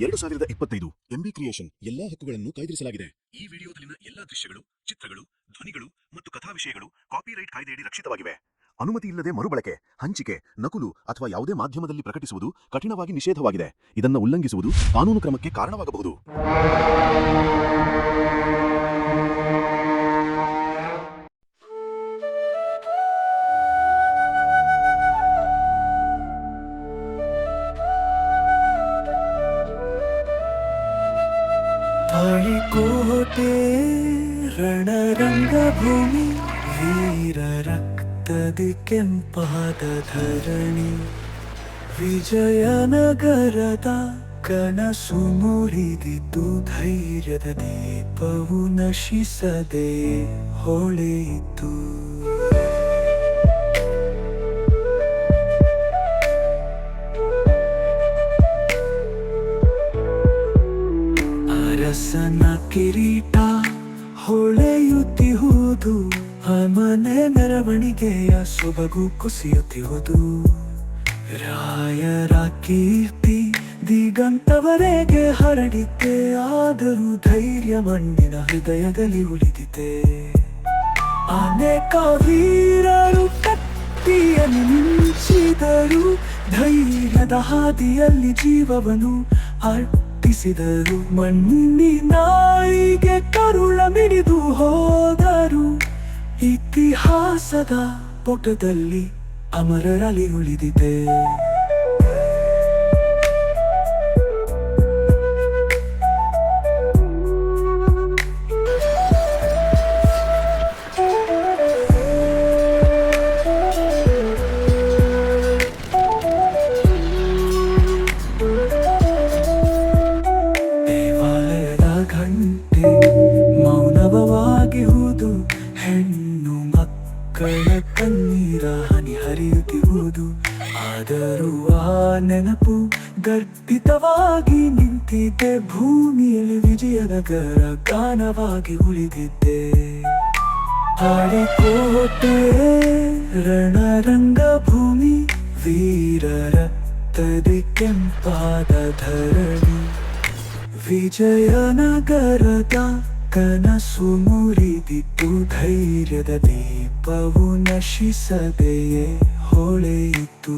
2025 MB creation ಎಲ್ಲಾ ಹಕ್ಕುಗಳನ್ನು ಕಾಯ್ದಿರಿಸಲಾಗಿದೆ. ಈ ವಿಡಿಯೋದಲ್ಲಿನ ಎಲ್ಲಾ ದೃಶ್ಯಗಳು, ಚಿತ್ರಗಳು, ಧ್ವನಿಗಳು ಮತ್ತು ಕಥಾ ವಿಷಯಗಳು ಕಾಪಿರೈಟ್ ಕಾಯ್ದೆಯಡಿ ರಕ್ಷಿತವಾಗಿವೆ. ಅನುಮತಿ ಇಲ್ಲದೆ ಮರುಬಳಕೆ, ಹಂಚಿಕೆ, ನಕಲು ಅಥವಾ ಯಾವುದೇ ಮಾಧ್ಯಮದಲ್ಲಿ ಪ್ರಕಟಿಸುವುದು ಕಠಿಣವಾಗಿ ನಿಷೇಧವಾಗಿದೆ. ಇದನ್ನು ಉಲ್ಲಂಘಿಸುವುದು ಕಾನೂನು ಕ್ರಮಕ್ಕೆ ಕಾರಣವಾಗಬಹುದು. ಕೋಟೆ ರಣರಂಗಭೂಮಿ ವೀರ ರಕ್ತದಿ ಕೆಂಪಾದ ಧರಣಿ ವಿಜಯನಗರದ ಕನಸು ಮುರಿದಿದ್ದು ಧೈರ್ಯದ ದೀಪವು ನಶಿಸದೆ ಹೊಳೆಯಿತು. ಅರಸನ ಕಿರೀಟ ಹೊಳೆಯುತ್ತಿಹುದು, ಅಮನೆ ಮೆರವಣಿಗೆಯ ಸೊಬಗು ಕುಸಿಯುತ್ತಿಹುದು. ರಾಯರ ಕೀರ್ತಿ ದಿಗಂತವರೆಗೆ ಹರಡಿದ್ದೆ, ಆದರೂ ಧೈರ್ಯ ಮಣ್ಣಿನ ಹೃದಯದಲ್ಲಿ ಉಳಿದಿದೆ. ಅನೇಕ ವೀರರು ಕತ್ತಿಯನ್ನು ಮಿಂಚಿದರು, ಧೈರ್ಯದ ಹಾದಿಯಲ್ಲಿ ಜೀವವನ್ನು ಅರ್ಪಿಸಿದರು. ಮಣ್ಣಿನಾಯಿಗೆ ಕರುಳ ಮಿಡಿದು ಹೋದರು, ಇತಿಹಾಸದ ಪುಟದಲ್ಲಿ ಅಮರರಲ್ಲಿ ಉಳಿದಿದೆ. ಮೌನವಾಗಿಹುದು, ಹೆಣ್ಣು ಮಕ್ಕಳ ಕಣ್ಣೀರ ಹನಿ ಹರಿಯುತ್ತಿರುವುದು. ಆದರೂ ಆ ನೆನಪು ಗರ್ಭಿತವಾಗಿ ನಿಂತಿದ್ದೆ, ಭೂಮಿಯಲ್ಲಿ ವಿಜಯನಗರ ಗಾನವಾಗಿ ಉಳಿದಿದ್ದೆ. ಕೋಟೆ ರಣರಂಗಭೂಮಿ ವೀರ ರಕ್ತದಿ ಕೆಂಪಾದ ಧರಣಿ ವಿಜಯನಗರದ ಕನಸು ಮುರಿದಿದ್ದು, ಧೈರ್ಯದ ದೀಪವು ನಶಿಸದೆಯೇ ಹೊಳೆಯಿತು.